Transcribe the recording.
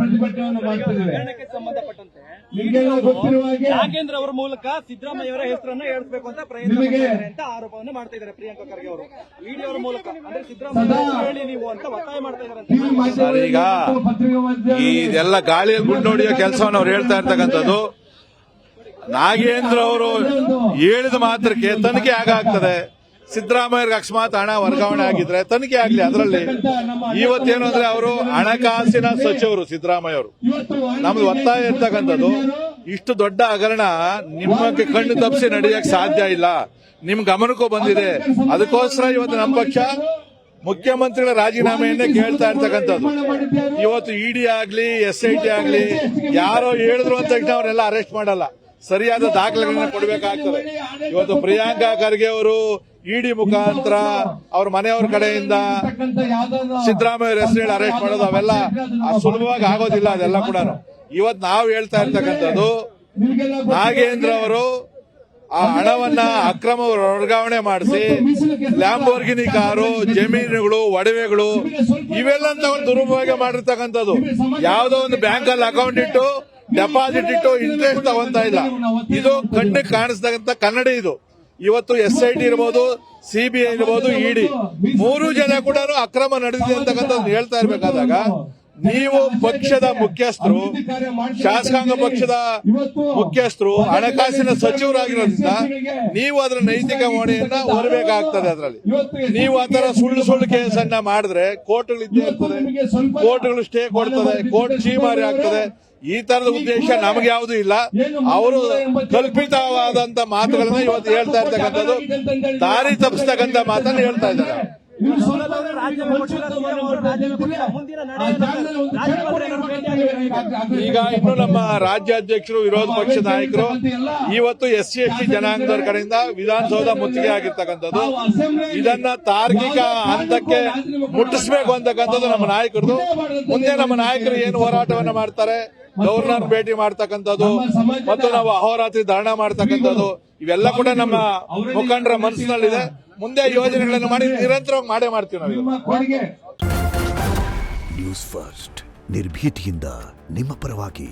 ಪ್ರತಿಭಟನೆಯನ್ನು ಮಾಡ್ತಿದ್ದೇವೆ. ಹಗರಣಕ್ಕೆ ಸಂಬಂಧಪಟ್ಟಂತೆ ನಿಮಗೆಲ್ಲ ಗೊತ್ತಿರುವ ಹಾಗೆ ನಾಗೇಂದ್ರ ಅವರ ಮೂಲಕ ಸಿದ್ದರಾಮಯ್ಯ ಅವರ ಹೆಸರನ್ನು ಏಳಿಸಬೇಕು ಅಂತ ಪ್ರಯತ್ನ ಮಾಡ್ತಿದ್ದಾರೆ ಅಂತ ಆರೋಪವನ್ನು ಮಾಡ್ತಾ ಇದ್ದಾರೆ ಪ್ರಿಯಾಂಕಾ ಖರ್ಗೆ ಅವರು. ಇಡಿ ಅವರ ಮೂಲಕ ಅಂದ್ರೆ ಸಿದ್ದರಾಮಯ್ಯ ಹೇಳಿ ನೀವು ಅಂತ ಒತ್ತಾಯ ಮಾಡ್ತಾ ಇದ್ದಾರೆ. ಈಗ ಇದೆಲ್ಲ ಗಾಳಿಯಲ್ಲಿ ಗುಂಡು ಹೊಡೆಯೋ ಕೆಲಸವನ್ನು ಅವ್ರು ಹೇಳ್ತಾ ಇರ್ತಕ್ಕಂಥದ್ದು. ನಾಗೇಂದ್ರ ಅವರು ಹೇಳಿದ ಮಾತ್ರಕ್ಕೆ ತನಿಖೆ ಆಗಾಗ್ತದೆ. ಸಿದ್ದರಾಮಯ್ಯರಿಗೆ ಅಕಸ್ಮಾತ್ ಹಣ ವರ್ಗಾವಣೆ ಆಗಿದ್ರೆ ತನಿಖೆ ಆಗ್ಲಿ. ಅದರಲ್ಲಿ ಇವತ್ತೇನು ಅಂದ್ರೆ ಅವರು ಹಣಕಾಸಿನ ಸಚಿವರು ಸಿದ್ದರಾಮಯ್ಯ ಅವರು. ನಮ್ದು ಒತ್ತಾಯ ಇರ್ತಕ್ಕಂಥದ್ದು, ಇಷ್ಟು ದೊಡ್ಡ ಹಗರಣ ನಿಮಗೆ ಕಣ್ಣು ತಪ್ಪಿಸಿ ನಡೆಯಕ್ಕೆ ಸಾಧ್ಯ ಇಲ್ಲ. ನಿಮ್ ಗಮನಕ್ಕೂ ಬಂದಿದೆ. ಅದಕ್ಕೋಸ್ಕರ ಇವತ್ತು ನಮ್ಮ ಪಕ್ಷ ಮುಖ್ಯಮಂತ್ರಿಗಳ ರಾಜೀನಾಮೆಯನ್ನೇ ಕೇಳ್ತಾ ಇರ್ತಕ್ಕಂಥದ್ದು. ಇವತ್ತು ಇಡಿ ಆಗ್ಲಿ SIT ಆಗ್ಲಿ ಯಾರೋ ಹೇಳಿದ್ರು ಅಂತ ತಕ್ಷಣ ಅವರೆಲ್ಲ ಅರೆಸ್ಟ್ ಮಾಡಲ್ಲ, ಸರಿಯಾದ ದಾಖಲೆಗಳನ್ನ ಕೊಡಬೇಕಾಗ್ತದೆ. ಇವತ್ತು ಪ್ರಿಯಾಂಕಾ ಖರ್ಗೆ ಅವರು ಇಡಿ ಮುಖಾಂತರ ಅವ್ರ ಮನೆಯವ್ರ ಕಡೆಯಿಂದ ಸಿದ್ದರಾಮಯ್ಯ ಹೆಸರು ಅರೆಸ್ಟ್ ಮಾಡೋದು ಅವೆಲ್ಲ ಸುಲಭವಾಗಿ ಆಗೋದಿಲ್ಲ. ಅದೆಲ್ಲ ಕೂಡ ಇವತ್ತು ನಾವು ಹೇಳ್ತಾ ಇರ್ತಕ್ಕಂಥದ್ದು, ನಾಗೇಂದ್ರ ಅವರು ಆ ಹಣವನ್ನ ಅಕ್ರಮ ವರ್ಗಾವಣೆ ಮಾಡಿಸಿ ಲ್ಯಾಂಬೋರ್ಗಿನಿ ಕಾರು, ಜಮೀನುಗಳು, ಒಡವೆಗಳು ಇವೆಲ್ಲ ತಗೊಂಡು ದುರುಪಯೋಗ ಮಾಡಿರ್ತಕ್ಕಂಥದ್ದು. ಯಾವುದೋ ಒಂದು ಬ್ಯಾಂಕಲ್ಲಿ ಅಕೌಂಟ್ ಇಟ್ಟು ಡೆಪಾಸಿಟ್ ಇಟ್ಟು ಇಂಟ್ರೆಸ್ಟ್ ತಗೊಂತಾ ಇಲ್ಲ. ಇದು ಕಣ್ಣಿಗೆ ಕಾಣಿಸ್ತಕ್ಕಂಥ ಕನ್ನಡ. ಇದು ಇವತ್ತು SIT ಇರ್ಬೋದು, CBI ಇರ್ಬೋದು, ಇಡಿ ಮೂರು ಜನ ಕೂಡ ಅಕ್ರಮ ನಡೆದಿದೆ ಅಂತಕ್ಕಂಥದ್ದು ಹೇಳ್ತಾ ಇರ್ಬೇಕಾದಾಗ ನೀವು ಪಕ್ಷದ ಮುಖ್ಯಸ್ಥರು, ಶಾಸಕಾಂಗ ಪಕ್ಷದ ಮುಖ್ಯಸ್ಥರು, ಹಣಕಾಸಿನ ಸಚಿವರಾಗಿರೋದ್ರಿಂದ ನೀವು ಅದರ ನೈತಿಕ ಹೊಣೆಯನ್ನ ಹೊರಬೇಕಾಗ್ತದೆ. ಅದರಲ್ಲಿ ನೀವು ಆತರ ಸುಳ್ಳು ಕೇಸನ್ನ ಮಾಡಿದ್ರೆ ಕೋರ್ಟ್ಗಳು ಇದ್ದೇ ಇರ್ತದೆ, ಕೋರ್ಟ್ಗಳು ಸ್ಟೇ ಕೊಡ್ತದೆ, ಕೋರ್ಟ್ ಚೀಮಾರಿ ಆಗ್ತದೆ. ಈ ತರದ ಉದ್ದೇಶ ನಮಗೆ ಯಾವುದೂ ಇಲ್ಲ. ಅವರು ಕಲ್ಪಿತವಾದಂತ ಮಾತುಗಳನ್ನ ಇವತ್ತು ಹೇಳ್ತಾ ಇರ್ತಕ್ಕಂಥದ್ದು, ದಾರಿ ತಪ್ಪಿಸ್ತಕ್ಕಂಥ ಮಾತನ್ನ ಹೇಳ್ತಾ ಇದ್ದಾರೆ. ಈಗ ಇನ್ನು ನಮ್ಮ ರಾಜ್ಯಾಧ್ಯಕ್ಷರು, ವಿರೋಧ ಪಕ್ಷ ನಾಯಕರು ಇವತ್ತು SC/ST ಜನಾಂಗದವರ ಕಡೆಯಿಂದ ವಿಧಾನಸೌಧ ಮುತ್ತಿಗೆ ಆಗಿರ್ತಕ್ಕಂಥದ್ದು. ಇದನ್ನ ತಾರ್ಕಿಕ ಹಂತಕ್ಕೆ ಮುಟ್ಟಿಸಬೇಕು ಅಂತಕ್ಕಂಥದ್ದು ನಮ್ಮ ನಾಯಕರದು. ಮುಂದೆ ನಮ್ಮ ನಾಯಕರು ಏನು ಹೋರಾಟವನ್ನ ಮಾಡ್ತಾರೆ, ಗವರ್ನರ್ ಭೇಟಿ ಮಾಡ್ತಕ್ಕಂಥದ್ದು ಮತ್ತು ನಾವು ಅಹೋರಾತ್ರಿ ಧರಣ ಮಾಡ್ತಕ್ಕಂಥದ್ದು, ಇವೆಲ್ಲ ಕೂಡ ನಮ್ಮ ಮುಖಂಡರ ಮನಸ್ಸಿನಲ್ಲಿದೆ. ಮುಂದೆ ಯೋಜನೆಗಳನ್ನು ಮಾಡಿ ನಿರಂತರವಾಗಿ ಮಾಡೇ ಮಾಡ್ತೀವಿ ನಾವು. ನ್ಯೂಸ್ ಫಸ್ಟ್ ನಿರ್ಭೀತಿಯಿಂದ ನಿಮ್ಮ ಪರವಾಗಿ.